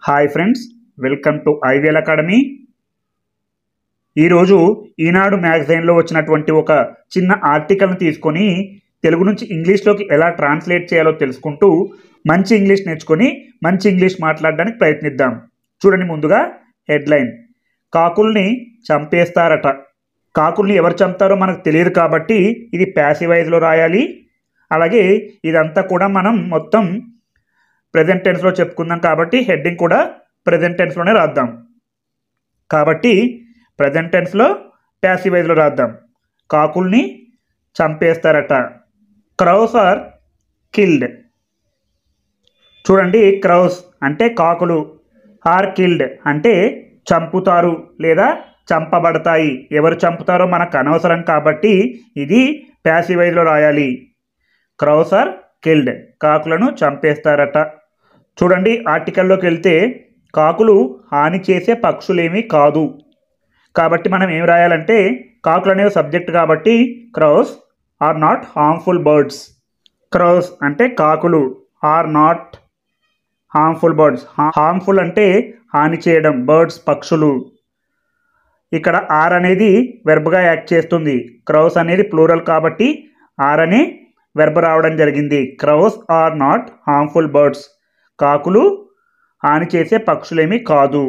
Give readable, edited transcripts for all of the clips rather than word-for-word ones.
Hi friends, welcome to IVL academy. ఈరోజు ఈనాడు మ్యాగజైన్లో వచ్చినటువంటి ఒక చిన్న ఆర్టికల్ని తీసుకొని తెలుగు నుంచి ఇంగ్లీష్లోకి ఎలా ట్రాన్స్లేట్ చేయాలో తెలుసుకుంటూ మంచి ఇంగ్లీష్ నేర్చుకొని మంచి ఇంగ్లీష్ మాట్లాడడానికి ప్రయత్నిద్దాం. చూడండి, ముందుగా హెడ్లైన్: కాకుల్ని చంపేస్తారట. కాకుల్ని ఎవరు చంపుతారో మనకు తెలియదు కాబట్టి ఇది ప్యాసివైజ్లో రాయాలి. అలాగే ఇదంతా కూడా మనం మొత్తం ప్రెజెంట్ టెన్స్లో చెప్పుకుందాం కాబట్టి హెడ్డింగ్ కూడా ప్రెజెంట్ టెన్స్లోనే రాద్దాం. కాబట్టి ప్రెజెంట్ టెన్స్లో ప్యాసివైజ్లో రాద్దాం. కాకుల్ని చంపేస్తారట. Crows are killed. చూడండి, క్రౌస్ అంటే కాకులు, ఆర్ కిల్డ్ అంటే చంపుతారు లేదా చంపబడతాయి. ఎవరు చంపుతారో మనకు అనవసరం కాబట్టి ఇది ప్యాసివైజ్లో రాయాలి. క్రౌస్ ఆర్ కిల్డ్, కాకులను చంపేస్తారట. చూడండి, ఆర్టికల్లోకి వెళ్తే కాకులు హాని చేసే పక్షులేమీ కాదు కాబట్టి మనం ఏం రాయాలంటే కాకులు అనేవి సబ్జెక్ట్ కాబట్టి crows are not harmful birds. Crows అంటే కాకులు, are not harmful birds. Harmful అంటే హాని చేయడం, బర్డ్స్ పక్షులు. ఇక్కడ ఆర్ అనేది వెర్బ్గా యాక్ట్ చేస్తుంది. క్రౌస్ అనేది ప్లూరల్ కాబట్టి ఆర్ అనే వెర్బ్ రావడం జరిగింది. Crows are not harmful birds, కాకులు హాని చేసే పక్షులేమీ కాదు.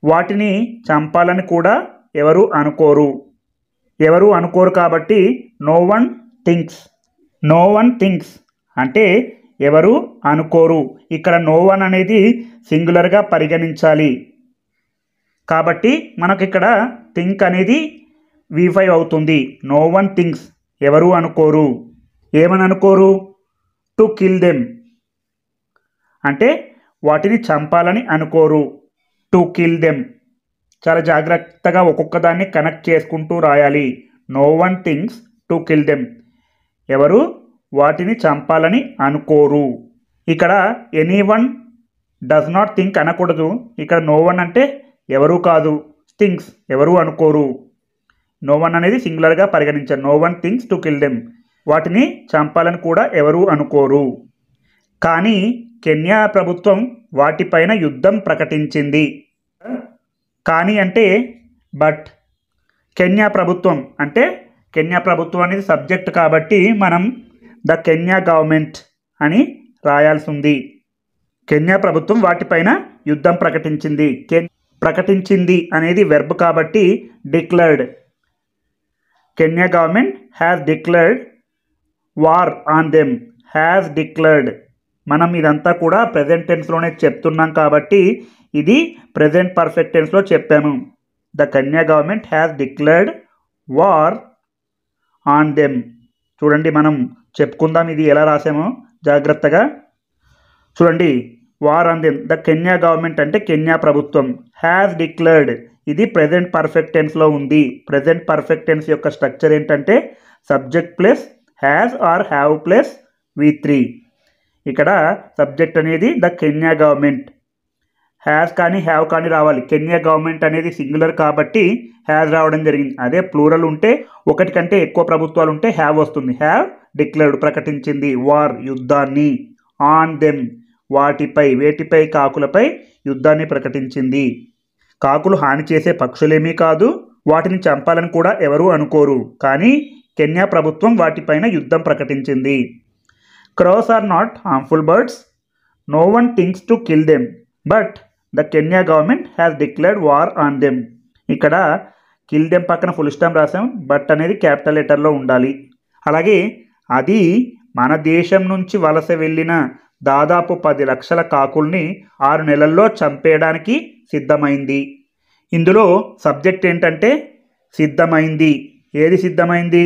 వాటిని చంపాలని కూడా ఎవరు అనుకోరు. ఎవరు అనుకోరు కాబట్టి no one thinks. No one thinks అంటే ఎవరు అనుకోరు. ఇక్కడ నో వన్ అనేది సింగులర్గా పరిగణించాలి కాబట్టి మనకి ఇక్కడ థింక్ అనేది V5 అవుతుంది. నో వన్ థింక్స్, ఎవరు అనుకోరు. ఏమని అనుకోరు? టు కిల్ దెమ్ అంటే వాటిని చంపాలని అనుకోరు. టు కిల్ దెమ్ చాలా జాగ్రత్తగా ఒక్కొక్క దాన్ని కనెక్ట్ చేసుకుంటూ రాయాలి. No one thinks to kill them, ఎవరు వాటిని చంపాలని అనుకోరు. ఇక్కడ any one does not think అనకూడదు. ఇక్కడ నో వన్ అంటే ఎవరు కాదు, థింక్స్ ఎవరు అనుకోరు. నో వన్ అనేది సింగులర్గా పరిగణించారు. No one thinks to kill them, వాటిని చంపాలని కూడా ఎవరు అనుకోరు. కానీ కెన్యా ప్రభుత్వం వాటిపైన యుద్ధం ప్రకటించింది. కానీ అంటే బట్, కెన్యా ప్రభుత్వం అంటే కెన్యా ప్రభుత్వం అనేది సబ్జెక్ట్ కాబట్టి మనం ద కెన్యా గవర్నమెంట్ అని రాయాల్సి ఉంది. కెన్యా ప్రభుత్వం వాటిపైన యుద్ధం ప్రకటించింది. ప్రకటించింది అనేది వెర్బ్ కాబట్టి declared. Kenya government has declared war on them. Has declared, మనం ఇదంతా కూడా ప్రెజెంట్ టెన్స్లోనే చెప్తున్నాం కాబట్టి ఇది ప్రెజెంట్ పర్ఫెక్ట్ టెన్స్లో చెప్పాము. The Kenya government has declared war on them. చూడండి, మనం చెప్పుకుందాం ఇది ఎలా రాసామో జాగ్రత్తగా. చూడండి, war on them, the Kenya government అంటే కెన్యా ప్రభుత్వం. హ్యాస్ డిక్లేర్డ్ ఇది ప్రెజెంట్ పర్ఫెక్ట్ టెన్స్లో ఉంది. ప్రెజెంట్ పర్ఫెక్ట్ టెన్స్ యొక్క స్ట్రక్చర్ ఏంటంటే subject plus has or have plus V3. ఇక్కడ సబ్జెక్ట్ అనేది ద కెన్యా గవర్నమెంట్. హ్యాస్ కానీ హ్యావ్ కానీ రావాలి. కెన్యా గవర్నమెంట్ అనేది సింగులర్ కాబట్టి హ్యాస్ రావడం జరిగింది. అదే ప్లూరల్ ఉంటే ఒకటి కంటే ఎక్కువ ప్రభుత్వాలు ఉంటే హ్యావ్ వస్తుంది. హ్యావ్ డిక్లేర్డ్ ప్రకటించింది వార్ యుద్ధాన్ని. ఆన్ దెమ్ వాటిపై, వేటిపై? కాకులపై యుద్ధాన్ని ప్రకటించింది. కాకులు హాని చేసే పక్షులేమీ కాదు, వాటిని చంపాలని కూడా ఎవరూ అనుకోరు. కానీ కెన్యా ప్రభుత్వం వాటిపైన యుద్ధం ప్రకటించింది. Crows are not harmful birds. No one thinks to kill them, but the Kenya government has declared war on them. ఇక్కడ కిల్ దెమ్ పక్కన ఫుల్ స్టాప్ రాసాం, బట్ అనేది క్యాపిటల్ లెటర్లో ఉండాలి. అలాగే అది మన దేశం నుంచి వలస వెళ్ళిన దాదాపు 10 లక్షల కాకుల్ని 6 నెలల్లో చంపేయడానికి సిద్ధమైంది. ఇందులో సబ్జెక్ట్ ఏంటంటే సిద్ధమైంది. ఏది సిద్ధమైంది?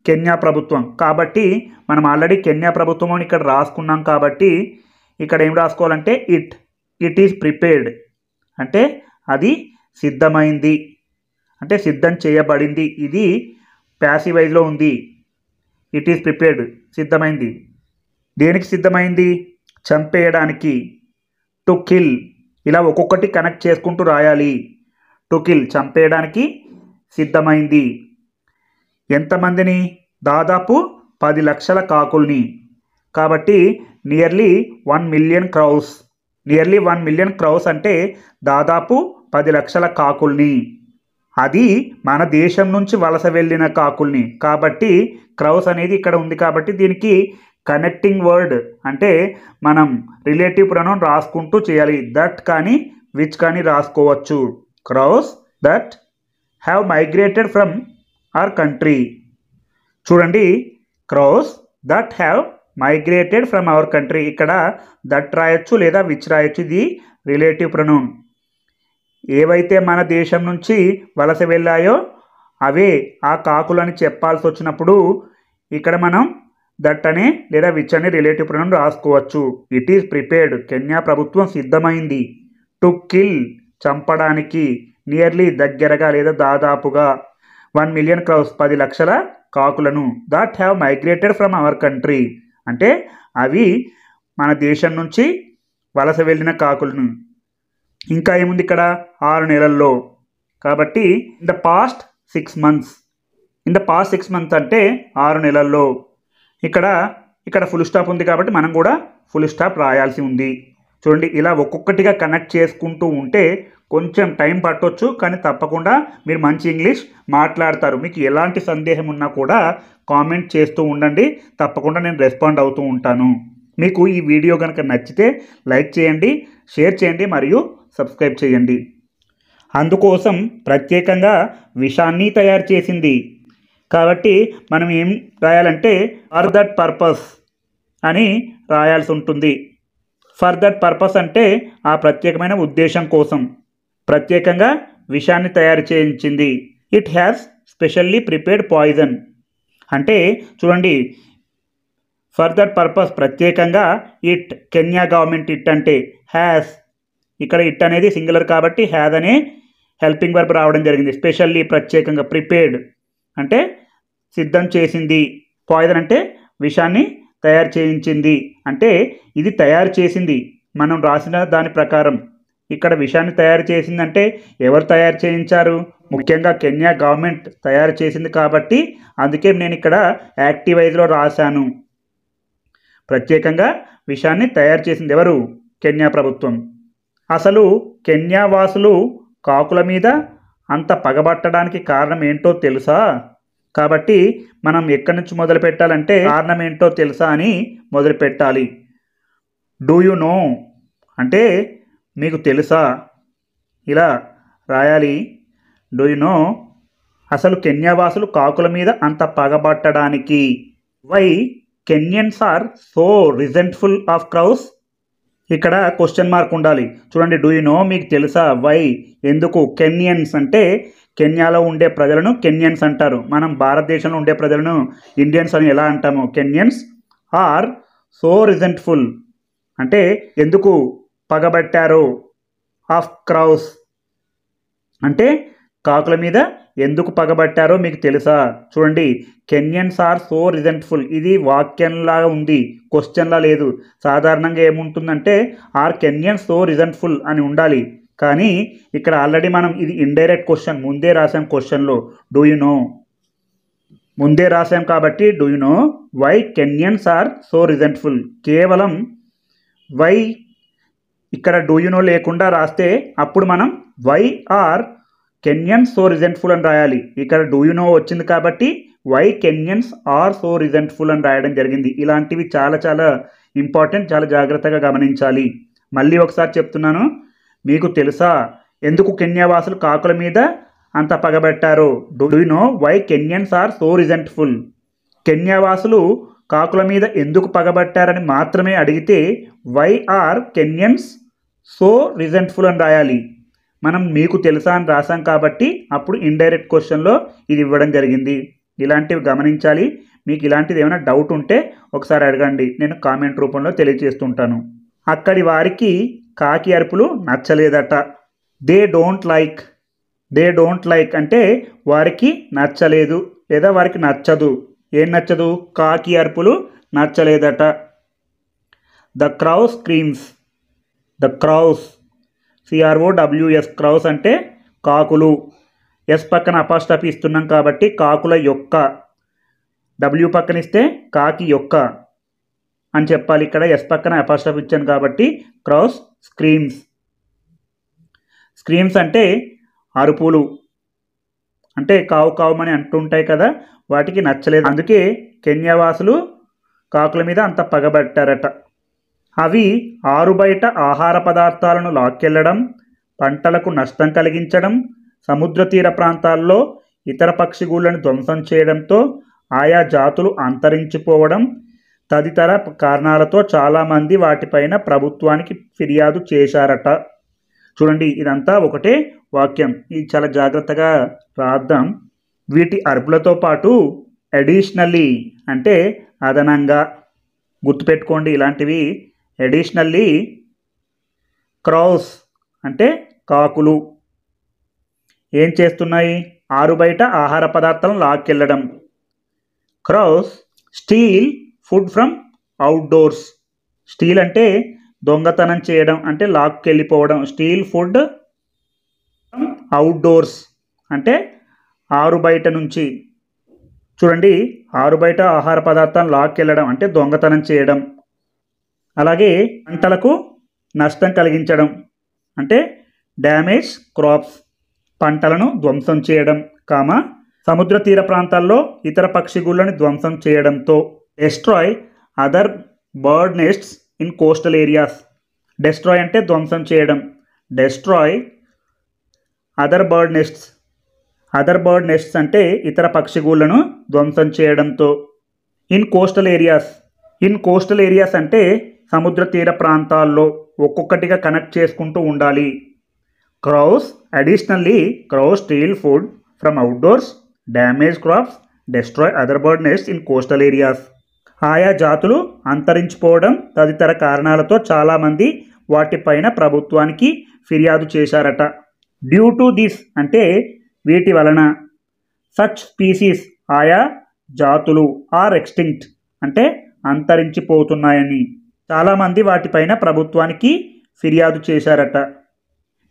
కెన్యా ప్రభుత్వం. కాబట్టి మనం ఆల్రెడీ కెన్యా ప్రభుత్వం అని ఇక్కడ రాసుకున్నాం కాబట్టి ఇక్కడ ఏం రాసుకోవాలంటే ఇట్ ఈజ్ ప్రిపేర్డ్ అంటే అది సిద్ధమైంది, అంటే సిద్ధం చేయబడింది. ఇది ప్యాసివైజ్లో ఉంది. ఇట్ ఈజ్ ప్రిపేర్డ్ సిద్ధమైంది. దేనికి సిద్ధమైంది? చంపేయడానికి. టు కిల్ ఇలా ఒక్కొక్కటి కనెక్ట్ చేసుకుంటూ రాయాలి. టు కిల్ చంపేయడానికి సిద్ధమైంది. ఎంతమందిని? దాదాపు 10 లక్షల కాకుల్ని. కాబట్టి nearly 1 million crows. Nearly 1,000,000 crows అంటే దాదాపు 10 లక్షల కాకుల్ని. అది మన దేశం నుంచి వలస వెళ్ళిన కాకుల్ని. కాబట్టి క్రౌస్ అనేది ఇక్కడ ఉంది కాబట్టి దీనికి కనెక్టింగ్ వర్డ్ అంటే మనం రిలేటివ్ ప్రొనౌన్ రాసుకుంటూ చేయాలి. దట్ కానీ విచ్ కానీ రాసుకోవచ్చు. Crows that have migrated from our country. చూడండి, crows that have migrated from our country. ఇక్కడ దట్ రాయొచ్చు లేదా విచ్ రాయొచ్చు. ఇది రిలేటివ్ ప్రొనౌన్. ఏవైతే మన దేశం నుంచి వలస వెళ్ళాయో అవే ఆ కాకులని చెప్పాల్సి వచ్చినప్పుడు ఇక్కడ మనం దట్ అనే లేదా విచ్ అనే రిలేటివ్ ప్రొనౌన్ రాసుకోవచ్చు. It is prepared. కెన్యా ప్రభుత్వం సిద్ధమైంది. టు కిల్ చంపడానికి. నియర్లీ దగ్గరగా లేదా దాదాపుగా 1,000,000 క్రౌస్ 10 లక్షల కాకులను. That have migrated from our country అంటే అవి మన దేశం నుంచి వలస వెళ్ళిన కాకులను. ఇంకా ఏముంది ఇక్కడ 6 నెలల్లో. కాబట్టి in the past 6 months. In the past 6 months అంటే 6 నెలల్లో. ఇక్కడ ఫుల్ స్టాప్ ఉంది కాబట్టి మనం కూడా ఫుల్ స్టాప్ రాయాల్సి ఉంది. చూడండి, ఇలా ఒక్కొక్కటిగా కనెక్ట్ చేసుకుంటూ ఉంటే కొంచెం టైం పట్టొచ్చు, కానీ తప్పకుండా మీరు మంచి ఇంగ్లీష్ మాట్లాడతారు. మీకు ఎలాంటి సందేహం ఉన్నా కూడా కామెంట్ చేస్తూ ఉండండి. తప్పకుండా నేను రెస్పాండ్ అవుతూ ఉంటాను. మీకు ఈ వీడియో కనుక నచ్చితే లైక్ చేయండి, షేర్ చేయండి మరియు సబ్స్క్రైబ్ చేయండి. అందుకోసం ప్రత్యేకంగా విషాన్ని తయారు చేసింది. కాబట్టి మనం ఏం రాయాలంటే ఫర్ దట్ పర్పస్ అని రాయాల్సి ఉంటుంది. ఫర్ దట్ పర్పస్ అంటే ఆ ప్రత్యేకమైన ఉద్దేశం కోసం ప్రత్యేకంగా విషాన్ని తయారు చేయించింది. It has specially prepared poison అంటే చూడండి, ఫర్ దట్ పర్పస్ ప్రత్యేకంగా ఇట్ కెన్యా గవర్నమెంట్ ఇట్ అంటే హ్యాస్. ఇక్కడ ఇట్ అనేది సింగులర్ కాబట్టి హ్యాజ్ అనే హెల్పింగ్ వర్బ్ రావడం జరిగింది. స్పెషల్లీ ప్రత్యేకంగా. ప్రిపేర్డ్ అంటే సిద్ధం చేసింది. పాయిజన్ అంటే విషాన్ని తయారు చేయించింది. అంటే ఇది తయారు చేసింది మనం రాసిన దాని ప్రకారం. ఇక్కడ విషాన్ని తయారు చేసిందంటే ఎవరు తయారు చేయించారు? ముఖ్యంగా కెన్యా గవర్నమెంట్ తయారు చేసింది కాబట్టి అందుకే నేను ఇక్కడ యాక్టివైజ్లో రాశాను. ప్రత్యేకంగా విషాన్ని తయారు చేసింది ఎవరు? కెన్యా ప్రభుత్వం. అసలు కెన్యా వాసులు కాకుల మీద అంత పగబట్టడానికి కారణం ఏంటో తెలుసా? కాబట్టి మనం ఎక్కడి నుంచి మొదలు పెట్టాలంటే కారణం ఏంటో తెలుసా అని మొదలు పెట్టాలి. డూ యు నో అంటే మీకు తెలుసా, ఇలా రాయాలి. డూ యు నో అసలు కెన్యా వాసులు కాకుల మీద అంత పగబట్టడానికి. Why Kenyans are so resentful of crows. ఇక్కడ క్వశ్చన్ మార్క్ ఉండాలి. చూడండి, డూ యు నో మీకు తెలుసా. వై ఎందుకు. కెన్యన్స్ అంటే కెన్యాలో ఉండే ప్రజలను కెన్యన్స్ అంటారు. మనం భారతదేశంలో ఉండే ప్రజలను ఇండియన్స్ అని ఎలా అంటాము? కెన్యన్స్ ఆర్ సో రిజెంట్ఫుల్ అంటే ఎందుకు పగబట్టారు. ఆఫ్ క్రౌస్ అంటే కాకుల మీద ఎందుకు పగబట్టారో మీకు తెలుసా. చూడండి, కెన్యన్స్ ఆర్ సో రిజెంట్ఫుల్. ఇది వాక్యంలాగా ఉంది, క్వశ్చన్లా లేదు. సాధారణంగా ఏముంటుందంటే ఆర్ కెన్యన్స్ సో రిజెంట్ఫుల్ అని ఉండాలి. కానీ ఇక్కడ ఆల్రెడీ మనం ఇది ఇండైరెక్ట్ క్వశ్చన్ ముందే రాసాం. క్వశ్చన్లో డూ యు నో ముందే రాసాం కాబట్టి do you know why Kenyans are so resentful. కేవలం వై ఇక్కడ డూ యు నో లేకుండా రాస్తే అప్పుడు మనం why are Kenyans so resentful అని రాయాలి. ఇక్కడ డూ యు నో వచ్చింది కాబట్టి why Kenyans are so resentful అని రాయడం జరిగింది. ఇలాంటివి చాలా చాలా ఇంపార్టెంట్, చాలా జాగ్రత్తగా గమనించాలి. మళ్ళీ ఒకసారి చెప్తున్నాను, మీకు తెలుసా ఎందుకు కెన్యా వాసులు కాకుల మీద అంత పగబెట్టారో. Do you know why Kenyans are so resentful. Kenya వాసులు కాకుల మీద ఎందుకు పగబట్టారని మాత్రమే అడిగితే why are Kenyans so resentful అని రాయాలి. మనం మీకు తెలుసా అని రాసాం కాబట్టి అప్పుడు ఇండైరెక్ట్ క్వశ్చన్లో ఇది ఇవ్వడం జరిగింది. ఇలాంటివి గమనించాలి. మీకు ఇలాంటిది ఏమైనా డౌట్ ఉంటే ఒకసారి అడగండి, నేను కామెంట్ రూపంలో తెలియజేస్తుంటాను. అక్కడి వారికి కాకి అరుపులు నచ్చలేదట. They don't like. They don't like అంటే వారికి నచ్చలేదు లేదా వారికి నచ్చదు. ఏం నచ్చదు? కాకి అరుపులు నచ్చలేదట. The crows screams. The crows CROWS crows అంటే కాకులు. ఎస్ పక్కన అపాస్ట్రఫీ ఇస్తున్నాం కాబట్టి కాకుల యొక్క. W పక్కన ఇస్తే కాకి యొక్క అని చెప్పాలి. ఇక్కడ ఎస్ పక్కన అపాస్ట్రఫీ ఇచ్చాను కాబట్టి క్రౌస్ స్క్రీమ్స్. స్క్రీమ్స్ అంటే అరుపులు, అంటే కావు కావుమని అంటుంటాయి కదా, వాటికి నచ్చలేదు. అందుకే కెన్యావాసులు కాకుల మీద అంత పగబట్టారట. అవి ఆరుబయట ఆహార పదార్థాలను లాక్కెళ్లడం, పంటలకు నష్టం కలిగించడం, సముద్ర తీర ప్రాంతాల్లో ఇతర పక్షిగూళ్ళను ధ్వంసం చేయడంతో ఆయా జాతులు అంతరించిపోవడం తదితర కారణాలతో చాలామంది వాటిపైన ప్రభుత్వానికి ఫిర్యాదు చేశారట. చూడండి, ఇదంతా ఒకటే వాక్యం. ఇది చాలా జాగ్రత్తగా రాద్దాం. వీటి అరుపులతో పాటు అడిషనల్లీ అంటే అదనంగా, గుర్తుపెట్టుకోండి ఇలాంటివి. అడిషనల్లీ క్రౌస్ అంటే కాకులు ఏం చేస్తున్నాయి? ఆరుబయట ఆహార పదార్థాలను లాక్కెళ్ళడం. Crows steal food from outdoors. Steal అంటే దొంగతనం చేయడం, అంటే లాక్కెళ్ళిపోవడం. స్టీల్ ఫుడ్ ఫ్రమ్ అవుట్డోర్స్ అంటే ఆరుబయట నుంచి. చూడండి, ఆరుబయట ఆహార పదార్థాలను లాక్కెళ్ళడం అంటే దొంగతనం చేయడం. అలాగే పంటలకు నష్టం కలిగించడం అంటే డ్యామేజ్ క్రాప్స్, పంటలను ధ్వంసం చేయడం, సముద్ర తీర ప్రాంతాల్లో ఇతర పక్షిగూళ్ళని ధ్వంసం చేయడంతో. Destroy other bird nests in coastal areas. Destroy అంటే ధ్వంసం చేయడం. Destroy other bird nests. Other bird nests అంటే ఇతర పక్షిగూళ్ళను ధ్వంసం చేయడంతో. In coastal areas. In coastal areas అంటే సముద్ర తీర ప్రాంతాల్లో ఒక్కొక్కటిగా కనెక్ట్ చేసుకుంటూ ఉండాలి. Crows additionally crows steal food from outdoors, damage crops, destroy other bird nests in coastal areas. ఆయా జాతులు అంతరించిపోవడం తదితర కారణాలతో చాలామంది వాటిపైన ప్రభుత్వానికి ఫిర్యాదు చేశారట. డ్యూ టు దిస్ అంటే వీటి వలన. సచ్ స్పీసీస్ ఆయా జాతులు. ఆర్ ఎక్స్టింక్ట్ అంటే అంతరించిపోతున్నాయని. చాలామంది వాటిపైన ప్రభుత్వానికి ఫిర్యాదు చేశారట.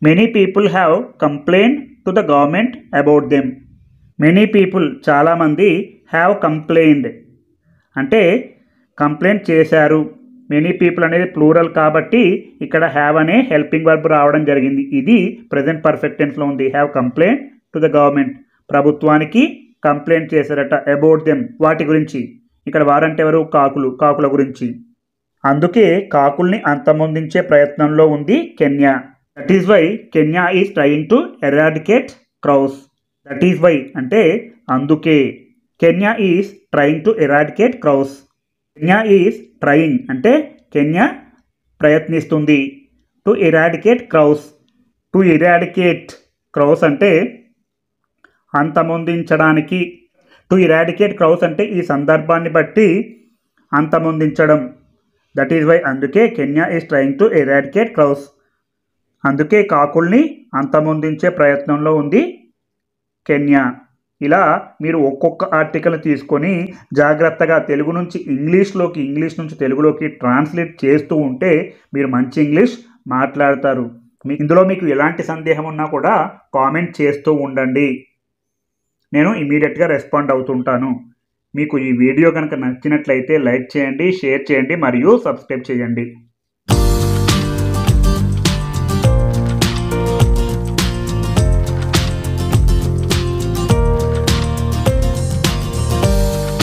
Many people have complaint to the government about them. Many people చాలామంది హ్యావ్ కంప్లైంట్ అంటే కంప్లైంట్ చేశారు. మెనీ పీపుల్ అనేది ప్లూరల్ కాబట్టి ఇక్కడ హ్యావ్ అనే హెల్పింగ్ వర్బ్ రావడం జరిగింది. ఇది ప్రెజెంట్ పర్ఫెక్ట్ టెన్స్లో ఉంది. Have complaint to the government, ప్రభుత్వానికి కంప్లైంట్ చేశారట. అబౌట్ దెమ్ వాటి గురించి. ఇక్కడ వారంటే ఎవరు? కాకులు, కాకుల గురించి. అందుకే కాకుల్ని అంతమొందించే ప్రయత్నంలో ఉంది Kenya. That is why Kenya is trying to eradicate crows. That is why అంటే అందుకే. Kenya is trying to eradicate crows. Kenya is trying అంటే కెన్యా ప్రయత్నిస్తుంది. To eradicate crows. To eradicate crows అంటే అంతమొందించడానికి. టు ఎరాడికేట్ క్రౌస్ అంటే ఈ సందర్భాన్ని బట్టి అంతమొందించడం. దట్ ఈస్ వై అందుకే Kenya is trying to eradicate crows. అందుకే కాకుల్ని అంతమొందించే ప్రయత్నంలో ఉంది కెన్యా. ఇలా మీరు ఒక్కొక్క ఆర్టికల్ తీసుకొని జాగ్రత్తగా తెలుగు నుంచి ఇంగ్లీష్లోకి, ఇంగ్లీష్ నుంచి తెలుగులోకి ట్రాన్స్లేట్ చేస్తూ ఉంటే మీరు మంచి ఇంగ్లీష్ మాట్లాడతారు. ఇందులో మీకు ఎలాంటి సందేహం ఉన్నా కూడా కామెంట్ చేస్తూ ఉండండి. నేను ఇమీడియట్గా రెస్పాండ్ అవుతుంటాను. మీకు ఈ వీడియో కనుక నచ్చినట్లయితే లైక్ చేయండి, షేర్ చేయండి మరియు సబ్స్క్రైబ్ చేయండి.